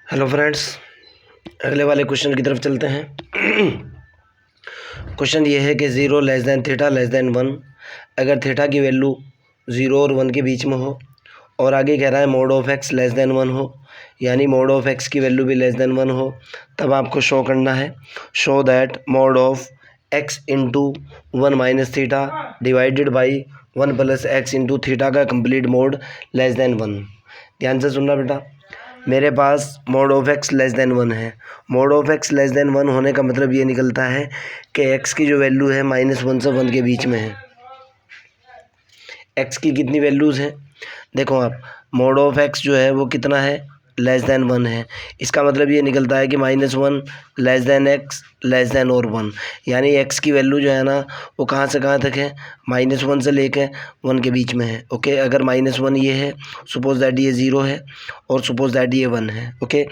Hello friends, अगले वाले question की तरफ चलते हैं। क्वेश्चन ये है कि zero less than theta less than one, अगर थीटा की वैल्यू ज़ीरो और वन के बीच में हो और आगे कह रहा है mod of x less than one हो, यानी मोड ऑफ एक्स की वैल्यू भी लेस दैन वन हो, तब आपको शो करना है show that mode of x into one minus theta divided by one plus x into theta का complete mode less than one. ध्यान से सुनना बेटा, मेरे पास mod of x less than one है। Mod of x less than one होने का मतलब ये निकलता है कि एक्स की जो वैल्यू है माइनस वन से वन के बीच में है। एक्स की कितनी वैल्यूज़ हैं देखो आप, मोड ऑफ एक्स जो है वो कितना है, लेस दैन वन है। इसका मतलब ये निकलता है कि minus one less than x less then और वन, यानी एक्स की वैल्यू जो है ना वो कहाँ से कहाँ तक है, माइनस वन से लेकर वन के बीच में है। ओके, अगर माइनस वन ये है, सपोज दैट ये ज़ीरो है और सपोज दैट ये वन है। ओके,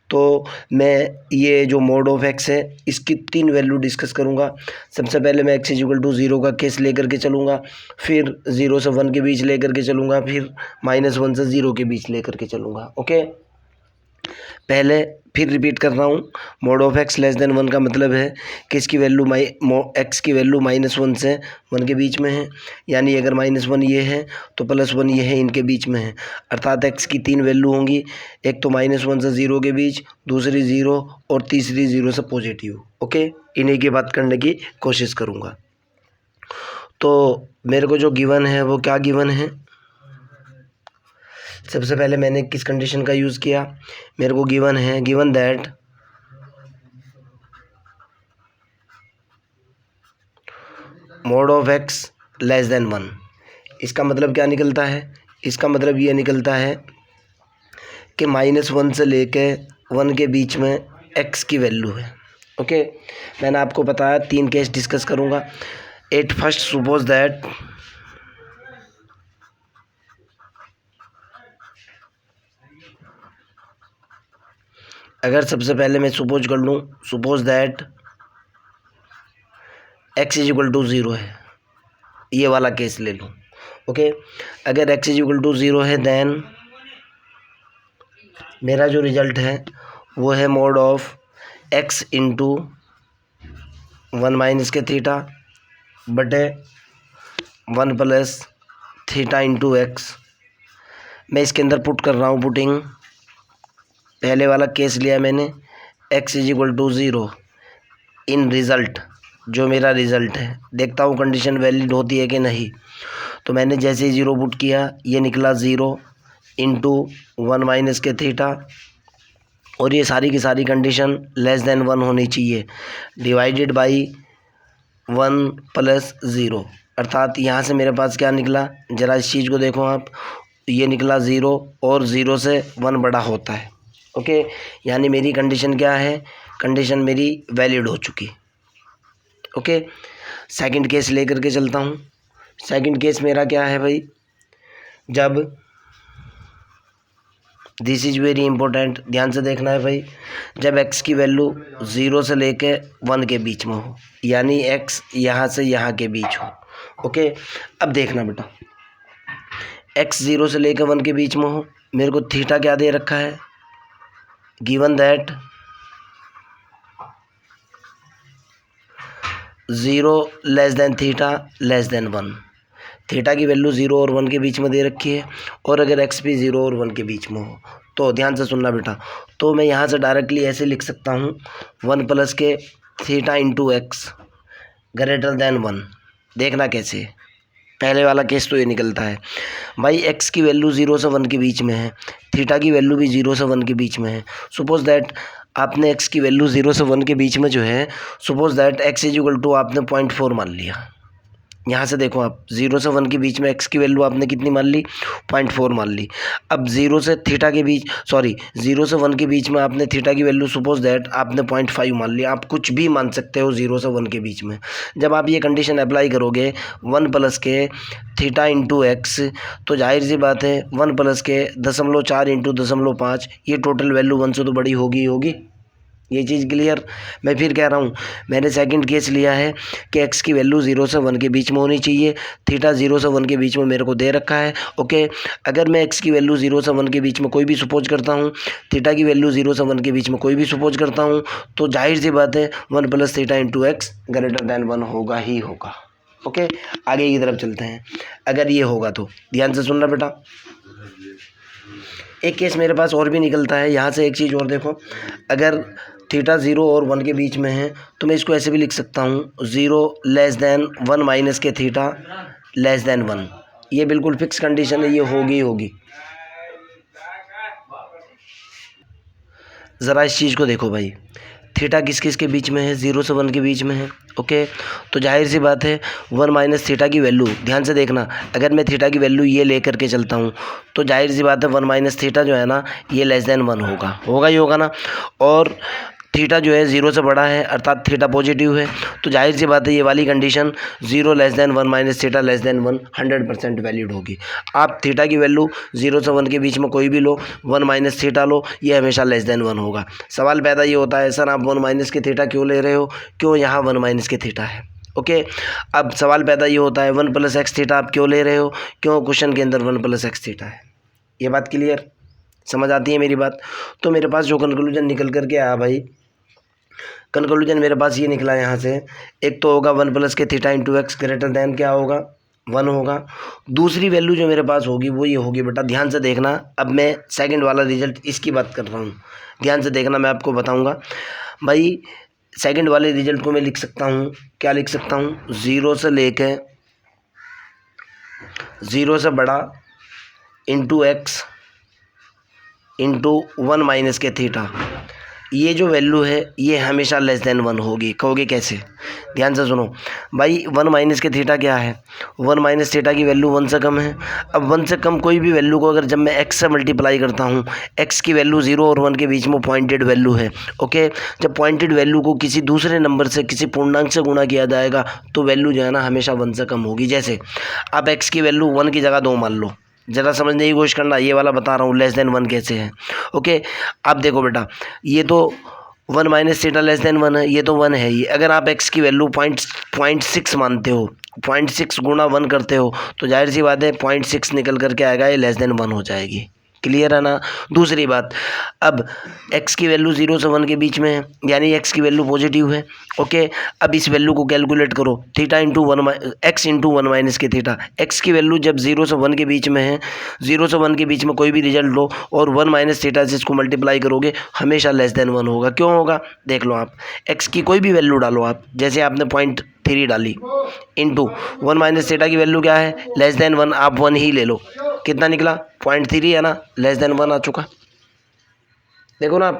तो मैं ये जो मोड ऑफ एक्स है इसकी तीन वैल्यू डिस्कस करूँगा। सबसे पहले मैं एक्स इक्वल टू ज़ीरो का केस लेकर के चलूँगा, फिर ज़ीरो से वन के बीच लेकर के चलूँगा, फिर माइनस वन से ज़ीरो के बीच लेकर के चलूँगा। ओके, पहले फिर रिपीट कर रहा हूँ, mode of x less then one का मतलब है कि इसकी वैल्यू एक्स की वैल्यू माइनस वन से वन के बीच में है, यानी अगर माइनस वन ये है तो प्लस वन ये है, इनके बीच में है। अर्थात एक्स की तीन वैल्यू होंगी, एक तो माइनस वन से ज़ीरो के बीच, दूसरी ज़ीरो और तीसरी ज़ीरो से पॉजिटिव। ओके, इन्हीं की बात करने की कोशिश करूँगा। तो मेरे को जो गिवन है वो क्या गिवन है, सबसे पहले मैंने किस कंडीशन का यूज़ किया, मेरे को गिवन है, given that mode of x less then one. इसका मतलब क्या निकलता है, इसका मतलब ये निकलता है कि माइनस वन से लेके वन के बीच में एक्स की वैल्यू है। ओके, मैंने आपको बताया तीन केस डिस्कस करूँगा। एट फर्स्ट सपोज दैट अगर सबसे पहले मैं सपोज कर लूँ, suppose that x is equal to zero है, ये वाला केस ले लूँ। ओके, अगर x is equal to zero है देन मेरा जो रिजल्ट है वो है mod of x into one minus के थीटा बटे one plus theta into x. मैं इसके अंदर पुट कर रहा हूँ, पुटिंग पहले वाला केस लिया मैंने, x is equal to zero in result, जो मेरा रिज़ल्ट है देखता हूँ कंडीशन वैलिड होती है कि नहीं। तो मैंने जैसे ही ज़ीरो पुट किया ये निकला ज़ीरो इंटू वन माइनस के थीटा, और ये सारी की सारी कंडीशन लेस देन वन होनी चाहिए, divided by one plus zero. अर्थात यहाँ से मेरे पास क्या निकला, ज़रा इस चीज़ को देखो आप, ये निकला ज़ीरो और ज़ीरो से वन बड़ा होता है। ओके, यानी मेरी कंडीशन क्या है, कंडीशन मेरी वैलिड हो चुकी। ओके, सेकंड केस लेकर के चलता हूँ। सेकंड केस मेरा क्या है भाई, जब दिस इज़ वेरी इंपॉर्टेंट, ध्यान से देखना है भाई, जब एक्स की वैल्यू ज़ीरो से लेके वन के बीच में हो, यानी एक्स यहाँ से यहाँ के बीच हो। ओके, अब देखना बेटा, एक्स ज़ीरो से लेकर वन के बीच में हो, मेरे को थीटा क्या दे रखा है, given that zero less than theta less then one. Theta की वैल्यू ज़ीरो और वन के बीच में दे रखी है, और अगर एक्स भी ज़ीरो और वन के बीच में हो तो ध्यान से सुनना बेटा, तो मैं यहाँ से डायरेक्टली ऐसे लिख सकता हूँ, वन प्लस के theta into x greater than one. देखना कैसे, पहले वाला केस तो ये निकलता है भाई, एक्स की वैल्यू ज़ीरो से वन के बीच में है, थीटा की वैल्यू भी ज़ीरो से वन के बीच में है। सपोज दैट आपने एक्स की वैल्यू ज़ीरो से वन के बीच में जो है, suppose that x is equal to आपने 0.4 मान लिया। यहाँ से देखो आप, ज़ीरो से वन के बीच में एक्स की वैल्यू आपने कितनी मान ली, 0.4 मान ली। अब ज़ीरो से थीटा के बीच, सॉरी ज़ीरो से वन के बीच में आपने थीटा की वैल्यू सपोज दैट आपने 0.5 मान लिया। आप कुछ भी मान सकते हो ज़ीरो से वन के बीच में। जब आप ये कंडीशन अप्लाई करोगे वन प्लस के थीटा इंटू एक्स, तो जाहिर सी बात है वन प्लस के 0.4 इंटू 0.5, ये टोटल वैल्यू वन से तो बड़ी होगी ही होगी। ये चीज़ क्लियर। मैं फिर कह रहा हूँ, मैंने सेकंड केस लिया है कि एक्स की वैल्यू 0 से 1 के बीच में होनी चाहिए, थीटा 0 से 1 के बीच में मेरे को दे रखा है। ओके, अगर मैं एक्स की वैल्यू 0 से 1 के बीच में कोई भी सपोज करता हूँ, थीटा की वैल्यू 0 से 1 के बीच में कोई भी सपोज करता हूँ, तो जाहिर सी बात है 1 + theta into x greater than 1 होगा ही होगा। ओके, आगे की तरफ चलते हैं। अगर ये होगा तो ध्यान से सुनना बेटा, एक केस मेरे पास और भी निकलता है। यहाँ से एक चीज़ और देखो, अगर थीटा 0 और 1 के बीच में है तो मैं इसको ऐसे भी लिख सकता हूँ, 0 लेस दैन 1 माइनस के थीटा लेस दैन 1। ये बिल्कुल फिक्स कंडीशन है, ये होगी होगी। ज़रा इस चीज़ को देखो भाई, थीटा किस किस के बीच में है, 0 से 1 के बीच में है। ओके, तो जाहिर सी बात है 1 माइनस थीटा की वैल्यू, ध्यान से देखना, अगर मैं थीटा की वैल्यू ये लेकर के चलता हूँ तो जाहिर सी बात है 1 माइनस थीटा जो है ना, ये लेस दैन 1 होगा ही होगा ना। और थीटा जो है 0 से बड़ा है, अर्थात थीटा पॉजिटिव है, तो जाहिर सी बात है ये वाली condition 0 less than 1 minus theta less than 1 100% valid होगी। आप थीटा की वैल्यू 0 से 1 के बीच में कोई भी लो, 1 माइनस थीटा लो, ये हमेशा लेस दैन 1 होगा। सवाल पैदा ये होता है, सर आप 1 माइनस के थीटा क्यों ले रहे हो, क्यों यहाँ 1 माइनस के थीटा है। ओके, अब सवाल पैदा ये होता है 1 + x थीटा आप क्यों ले रहे हो, क्यों क्वेश्चन के अंदर 1 + x थीटा है। ये बात क्लियर, समझ आती है मेरी बात। तो मेरे पास जो कंक्लूजन निकल करके आया भाई, कंक्लूजन मेरे पास ये निकला यहाँ से, एक तो होगा 1 + के theta into x greater than क्या होगा, 1 होगा। दूसरी वैल्यू जो मेरे पास होगी वो ये होगी बेटा, ध्यान से देखना, अब मैं सेकंड वाला रिजल्ट इसकी बात कर रहा हूँ, ध्यान से देखना, मैं आपको बताऊँगा भाई। सेकंड वाले रिजल्ट को मैं लिख सकता हूँ, क्या लिख सकता हूँ, 0 से लेके 0 से बड़ा इंटू एक्स इंटू 1 माइनस के थीटा, ये जो वैल्यू है ये हमेशा लेस दैन 1 होगी। कहोगे कैसे, ध्यान से सुनो भाई, 1 माइनस के थीटा क्या है, 1 माइनस थीटा की वैल्यू 1 से कम है। अब 1 से कम कोई भी वैल्यू को अगर जब मैं x से मल्टीप्लाई करता हूँ, x की वैल्यू 0 और 1 के बीच में पॉइंटेड वैल्यू है। ओके, जब पॉइंटेड वैल्यू को किसी दूसरे नंबर से, किसी पूर्णांक से गुणा किया जाएगा तो वैल्यू जो है ना हमेशा 1 से कम होगी। जैसे आप x की वैल्यू 1 की जगह 2 मान लो, ज़रा समझने की कोशिश करना, ये वाला बता रहा हूँ लेस दैन 1 कैसे है। ओके, आप देखो बेटा, ये तो 1 माइनस थीटा लेस दैन 1 है, ये तो 1 है ही। अगर आप x की वैल्यू 0.6 मानते हो, 0.6 गुणा 1 करते हो, तो जाहिर सी बात है 0.6 निकल करके आएगा, ये लेस दैन 1 हो जाएगी। क्लियर है ना। दूसरी बात, अब x की वैल्यू 0 से 1 के बीच में है, यानी x की वैल्यू पॉजिटिव है। ओके, अब इस वैल्यू को कैलकुलेट करो, theta into 1 x into 1 minus के थीटा। x की वैल्यू जब 0 से 1 के बीच में है, 0 से 1 के बीच में कोई भी रिजल्ट लो और 1 माइनस थीटा से इसको मल्टीप्लाई करोगे, हमेशा लेस दैन 1 होगा। क्यों होगा, देख लो आप, x की कोई भी वैल्यू डालो आप, जैसे आपने 0.3 डाली इंटू 1 माइनस थीटा की वैल्यू क्या है, लेस दैन 1, आप 1 ही ले लो, कितना निकला 0.3 है ना, लेस दैन 1 आ चुका। देखो ना,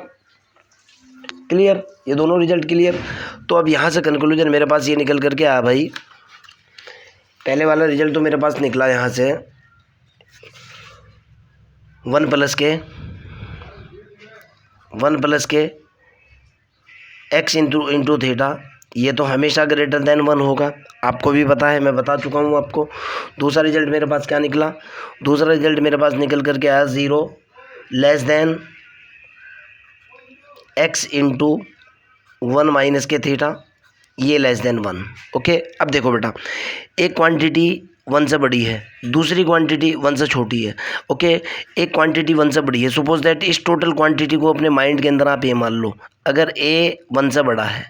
क्लियर, ये दोनों रिजल्ट क्लियर। तो अब यहाँ से कंक्लूजन मेरे पास ये निकल करके आया भाई, पहले वाला रिजल्ट तो मेरे पास निकला यहाँ से 1 प्लस के x इंटू थीटा, ये तो हमेशा ग्रेटर दैन 1 होगा, आपको भी पता है, मैं बता चुका हूँ आपको। दूसरा रिजल्ट मेरे पास क्या निकला, दूसरा रिजल्ट मेरे पास निकल करके आया 0 less than x into 1 minus के थीटा, ये लेस दैन 1। ओके, अब देखो बेटा, एक क्वांटिटी 1 से बड़ी है, दूसरी क्वांटिटी 1 से छोटी है। ओके, एक क्वांटिटी 1 से बड़ी है, सपोज दैट इस टोटल क्वांटिटी को अपने माइंड के अंदर आप ये मान लो, अगर a 1 से बड़ा है।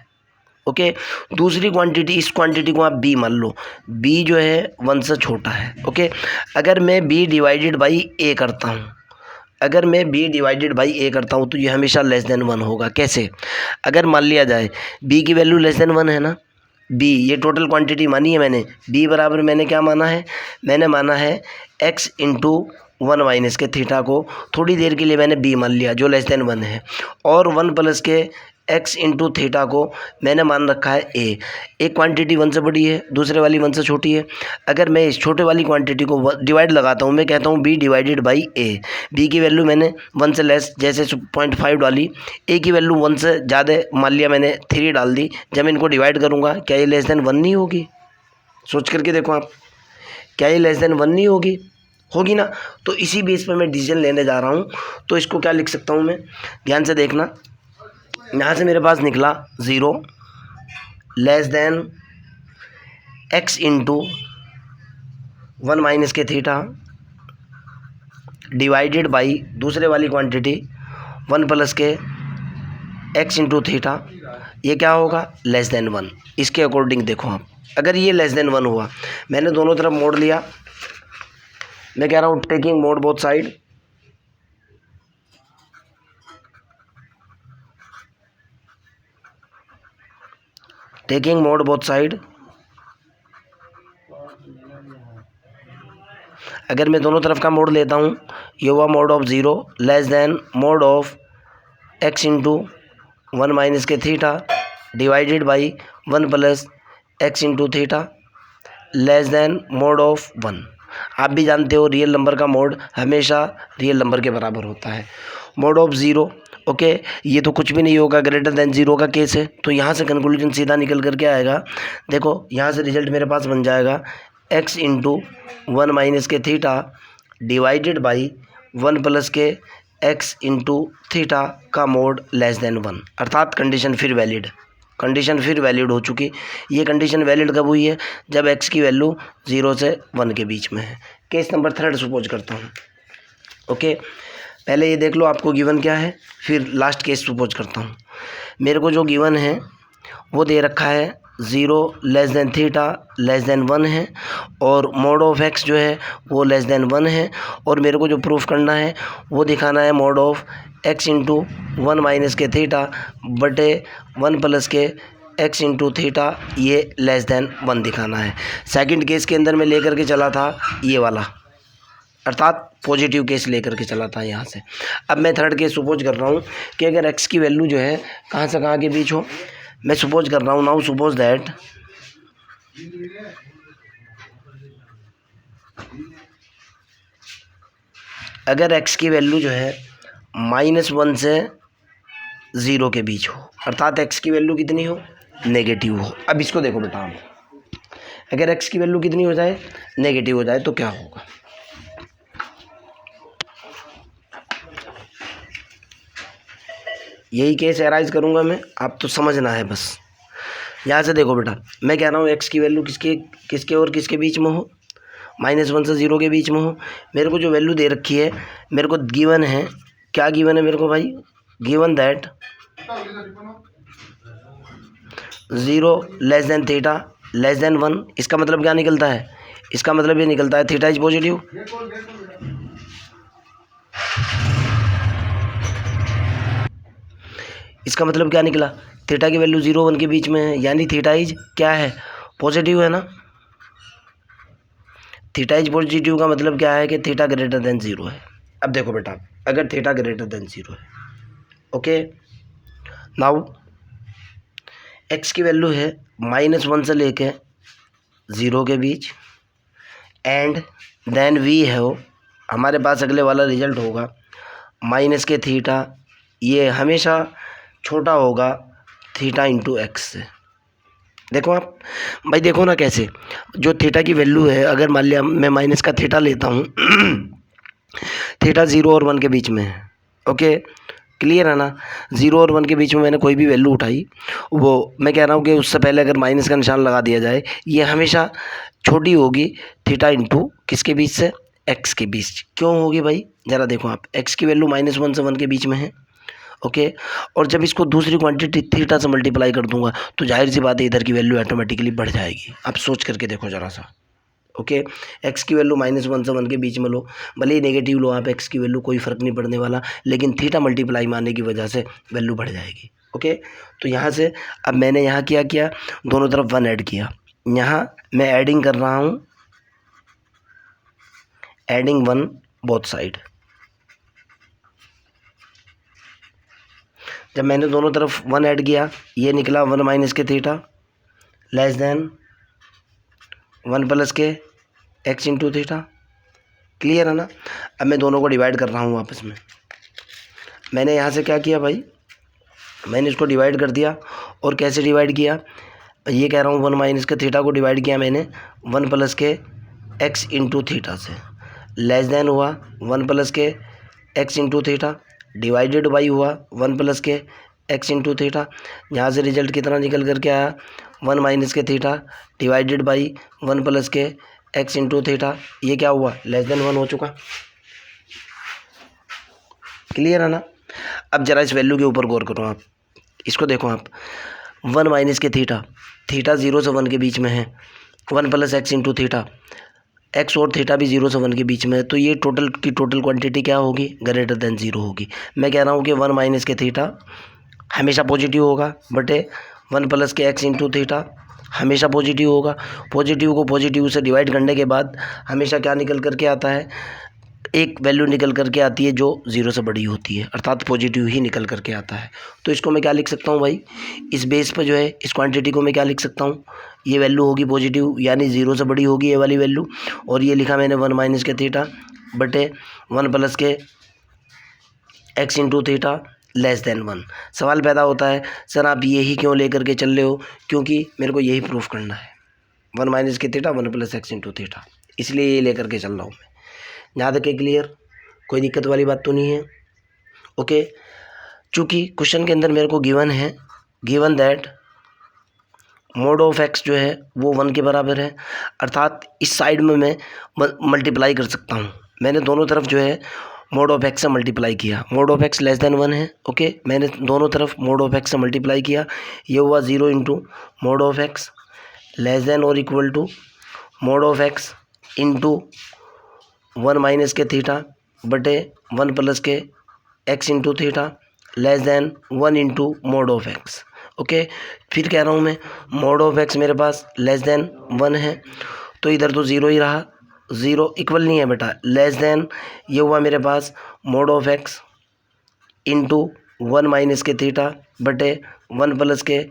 ओके, दूसरी क्वांटिटी, इस क्वांटिटी को आप b मान लो, b जो है 1 से छोटा है। ओके, अगर मैं b डिवाइडेड बाई a करता हूँ, अगर मैं b डिवाइडेड बाई a करता हूँ तो ये हमेशा लेस दैन 1 होगा। कैसे, अगर मान लिया जाए b की वैल्यू लेस दैन 1 है ना, b ये टोटल क्वांटिटी मानी है मैंने, b बराबर मैंने क्या माना है, मैंने माना है x इंटू 1 माइनस के थीटा को, थोड़ी देर के लिए मैंने b मान लिया जो लेस दैन 1 है, और 1 प्लस के x इंटू थीटा को मैंने मान रखा है a। एक क्वांटिटी 1 से बड़ी है, दूसरे वाली 1 से छोटी है। अगर मैं इस छोटे वाली क्वांटिटी को डिवाइड लगाता हूँ, मैं कहता हूँ b divided by a, b की वैल्यू मैंने 1 से लेस, जैसे 0.5 डाली, a की वैल्यू 1 से ज़्यादा मान लिया मैंने, 3 डाल दी। जब मैं इनको डिवाइड करूँगा, क्या ये लेस दैन 1 नहीं होगी, सोच करके देखो आप, क्या ये लेस दैन 1 नहीं होगी, होगी ना। तो इसी बेस पर मैं डिसीजन लेने जा रहा हूँ, तो इसको क्या लिख सकता हूँ मैं, ध्यान से देखना, यहाँ से मेरे पास निकला 0 less then x into 1 minus के थीटा डिवाइडेड बाई दूसरे वाली क्वांटिटी 1 प्लस के x इंटू थीटा। ये क्या होगा? Less than 1। इसके अकॉर्डिंग देखो आप, अगर ये लेस देन 1 हुआ, मैंने दोनों तरफ मोड़ लिया, मैं कह रहा हूँ taking mode both side, taking mode both side. अगर मैं दोनों तरफ का मोड लेता हूँ, ये हुआ mod of 0 less than mod of x into 1 minus के theta divided by 1 plus x into theta less than mod of 1। आप भी जानते हो रियल नंबर का मोड हमेशा रियल नंबर के बराबर होता है। मोड ऑफ 0, ओके, ये तो कुछ भी नहीं होगा, ग्रेटर देन 0 का केस है, तो यहाँ से कंक्लूजन सीधा निकल कर के आएगा। देखो यहाँ से रिजल्ट मेरे पास बन जाएगा x इंटू 1 माइनस के थीटा डिवाइडेड बाई 1 प्लस के x इंटू थीटा का मोड लेस देन 1, अर्थात कंडीशन फिर वैलिड हो चुकी। ये कंडीशन वैलिड कब हुई है? जब x की वैल्यू 0 से 1 के बीच में है। केस नंबर 3 सपोज करता हूँ, ओके। पहले ये देख लो आपको गिवन क्या है, फिर लास्ट केस सपोज करता हूँ। मेरे को जो गिवन है वो दे रखा है 0 less then theta less than 1 है, और मोड ऑफ x जो है वो लेस देन 1 है, और मेरे को जो प्रूफ करना है वो दिखाना है mod of x into 1 minus के थीटा बटे 1 प्लस के x इंटू थीटा, ये लेस देन 1 दिखाना है। सेकंड केस के अंदर मैं लेकर के चला था ये वाला, अर्थात पॉजिटिव केस लेकर के चला था यहाँ से। अब मैं थर्ड केस सपोज कर रहा हूँ कि अगर x की वैल्यू जो है कहाँ से कहाँ के बीच हो। मैं सपोज कर रहा हूँ, नाउ सपोज दैट अगर x की वैल्यू जो है -1 से 0 के बीच हो, अर्थात x की वैल्यू कितनी हो? नेगेटिव हो। अब इसको देखो बेटा, हम अगर x की वैल्यू कितनी हो जाए? नेगेटिव हो जाए तो क्या होगा? यही केस एराइज करूंगा मैं, आप तो समझना है बस। यहाँ से देखो बेटा, मैं कह रहा हूँ x की वैल्यू किसके और किसके बीच में हो? -1 से 0 के बीच में हो। मेरे को जो वैल्यू दे रखी है, मेरे को गिवन है, क्या गिवन है मेरे को भाई? Given that 0 less then theta less than 1। इसका मतलब क्या निकलता है? इसका मतलब ये निकलता है थीटा इज पॉजिटिव। इसका मतलब क्या निकला? थीटा की वैल्यू 0 1 के बीच में है, यानी थीटा इज क्या है? पॉजिटिव है ना। थीटा इज पॉजिटिव का मतलब क्या है कि थीटा ग्रेटर देन 0 है। अब देखो बेटा, अगर थीटा ग्रेटर देन 0 है, ओके, नाउ x की वैल्यू है -1 से लेके 0 के बीच, एंड देन v है वो, हमारे पास अगले वाला रिजल्ट होगा माइनस के थीटा, ये हमेशा छोटा होगा थीटा इंटू एक्स से। देखो आप भाई, देखो ना कैसे, जो थीटा की वैल्यू है, अगर मान लिया मैं माइनस का थीटा लेता हूँ थीटा 0 और 1 के बीच में है, ओके, क्लियर है ना। 0 और 1 के बीच में मैंने कोई भी वैल्यू उठाई, वो मैं कह रहा हूँ कि उससे पहले अगर माइनस का निशान लगा दिया जाए, ये हमेशा छोटी होगी थीटा इंटू किसके बीच से? एक्स के बीच। क्यों होगी भाई? ज़रा देखो आप, एक्स की वैल्यू -1 से 1 के बीच में है, ओके, और जब इसको दूसरी क्वांटिटी थीटा से मल्टीप्लाई कर दूंगा तो जाहिर सी बात है इधर की वैल्यू ऑटोमेटिकली बढ़ जाएगी। आप सोच करके देखो ज़रा सा, ओके। एक्स की वैल्यू -1 से 1 के बीच में लो, भले ही नेगेटिव लो आप, एक्स की वैल्यू कोई फ़र्क नहीं पड़ने वाला, लेकिन थीटा मल्टीप्लाई मारने की वजह से वैल्यू बढ़ जाएगी, ओके। तो यहाँ से अब मैंने यहाँ किया दोनों तरफ 1 ऐड किया, यहाँ मैं एडिंग कर रहा हूँ, एडिंग 1 बोथ साइड। जब मैंने दोनों तरफ 1 ऐड किया, ये निकला 1 माइनस के थीटा लेस देन 1 प्लस के x इंटू थीटा, क्लियर है ना। अब मैं दोनों को डिवाइड कर रहा हूँ आपस में। मैंने यहाँ से क्या किया भाई? मैंने इसको डिवाइड कर दिया, और कैसे डिवाइड किया? ये कह रहा हूँ 1 माइनस के थीटा को डिवाइड किया मैंने 1 प्लस के x इंटू थीटा से, लेस देन हुआ 1 प्लस के x into theta divided by हुआ 1 plus k x into theta. यहाँ से रिजल्ट कितना निकल करके आया, 1 माइनस के theta divided by 1 plus k x into theta. ये क्या हुआ, लेस देन 1 हो चुका। क्लियर है ना। अब जरा इस वैल्यू के ऊपर गौर करो आप, इसको देखो आप, 1 माइनस के थीटा, थीटा 0 से 1 के बीच में है, 1 plus x into theta, x और थीटा भी 0 से 1 के बीच में है, तो ये टोटल की टोटल क्वांटिटी क्या होगी, ग्रेटर देन 0 होगी। मैं कह रहा हूँ कि 1 माइनस के थीटा हमेशा पॉजिटिव होगा, बटे 1 plus k x into theta हमेशा पॉजिटिव होगा। पॉजिटिव को पॉजिटिव से डिवाइड करने के बाद हमेशा क्या निकल करके आता है, एक वैल्यू निकल करके आती है जो 0 से बड़ी होती है, अर्थात पॉजिटिव ही निकल करके आता है। तो इसको मैं क्या लिख सकता हूँ भाई, इस बेस पर जो है इस क्वांटिटी को मैं क्या लिख सकता हूँ, ये वैल्यू होगी पॉजिटिव, यानी 0 से बड़ी होगी ये वाली वैल्यू, और ये लिखा मैंने 1 माइनस के थीटा बटे 1 plus k x into theta less than 1। सवाल पैदा होता है, सर आप यही क्यों लेकर के चल रहे हो, क्योंकि मेरे को यही प्रूफ करना है, 1 माइनस के theta 1 plus x into theta, इसलिए ये लेकर के चल रहा हूँ मैं। यहाँ तक क्लियर, कोई दिक्कत वाली बात तो नहीं है। ओके, चूँकि क्वेश्चन के अंदर मेरे को गिवन है, given that mode of x जो है वो 1 के बराबर है, अर्थात इस साइड में मैं मल्टीप्लाई कर सकता हूँ। मैंने दोनों तरफ जो है मोड ऑफ एक्स से मल्टीप्लाई किया, mod of x less than 1 है। ओके, मैंने दोनों तरफ मोड ऑफ एक्स से मल्टीप्लाई किया, ये हुआ 0 into mod of x less than और equal to mod of x into 1 minus के थीटा बटे 1 plus k x into theta less than 1 into mod of x. Okay, फिर कह रहा हूँ मैं, मोड ऑफ एक्स मेरे पास लेस देन 1 है, तो इधर तो 0 ही रहा, 0 इक्वल नहीं है बेटा, लेस देन ये हुआ मेरे पास mod of x into 1 minus के थीटा बटे 1 plus k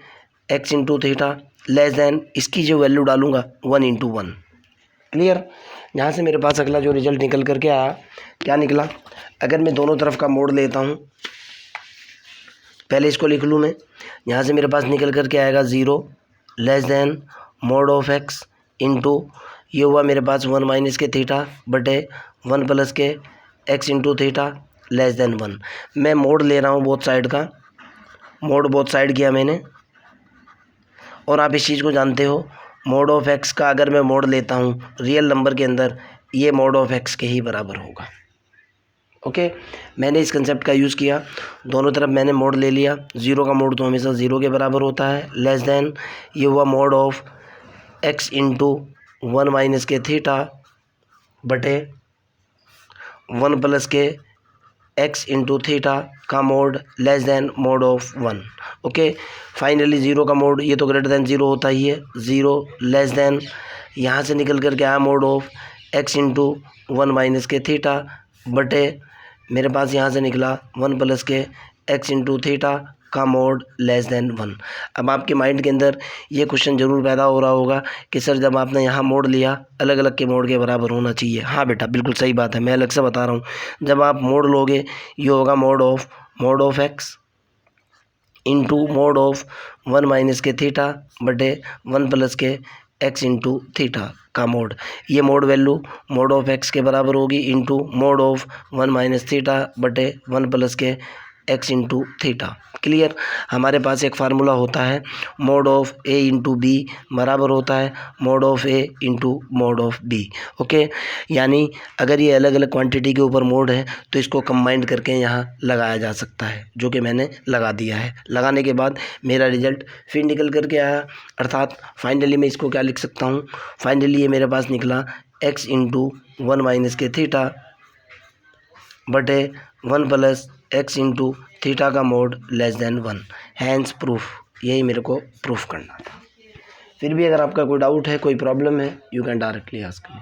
x into theta less than, इसकी जो वैल्यू डालूंगा 1 इंटू 1। क्लियर। यहाँ से मेरे पास अगला जो रिजल्ट निकल करके आया, क्या निकला, अगर मैं दोनों तरफ का मोड लेता हूँ, पहले इसको लिख लूँ मैं, यहाँ से मेरे पास निकल करके आएगा 0 less than mod of x into, ये हुआ मेरे पास 1 माइनस के थीटा बटे 1 plus k x into theta less than 1। मैं मोड ले रहा हूँ बोथ साइड का, मोड बोथ साइड किया मैंने, और आप इस चीज़ को जानते हो, मोड ऑफ एक्स का अगर मैं मोड लेता हूँ रियल नंबर के अंदर, ये मोड ऑफ एक्स के ही बराबर होगा। ओके, मैंने इस कंसेप्ट का यूज़ किया, दोनों तरफ मैंने मोड ले लिया, 0 का मोड तो हमेशा 0 के बराबर होता है, लेस देन ये हुआ mod of x into 1 minus के थीटा बटे 1 plus k x into theta का mod less than mod of 1। Okay, finally 0 का मोड ये तो ग्रेटर देन 0 होता ही है, 0 लेस देन, यहाँ से निकल कर के आया mode of x into 1 minus के थीटा बटे मेरे पास यहाँ से निकला 1 plus k x into theta का मोड लेस देन 1। अब आपके माइंड के अंदर ये क्वेश्चन जरूर पैदा हो रहा होगा कि सर जब आपने यहाँ मोड लिया अलग अलग के मोड के बराबर होना चाहिए। हाँ बेटा, बिल्कुल सही बात है, मैं अलग से बता रहा हूँ, जब आप मोड लोगे ये होगा mode of x into mod of 1 minus के थीटा बटे 1 plus k x into theta का मोड, ये mode value mode of x के बराबर होगी into mod of 1 minus theta बटे 1 plus k x into theta. Clear. हमारे पास एक फार्मूला होता है, mod of a into b बराबर होता है mod of a into mod of b. Okay, यानी अगर ये अलग अलग क्वांटिटी के ऊपर मोड है तो इसको कंबाइंड करके यहाँ लगाया जा सकता है, जो कि मैंने लगा दिया है। लगाने के बाद मेरा रिजल्ट फिर निकल करके आया, अर्थात फाइनली मैं इसको क्या लिख सकता हूँ, फाइनली ये मेरे पास निकला एक्स इंटू 1 माइनस के थीटा बटे 1 प्लस एक्स इंटू थीटा का mod less than 1। Hence proof, यही मेरे को प्रूफ करना था। फिर भी अगर आपका कोई डाउट है, कोई प्रॉब्लम है, you can directly ask me.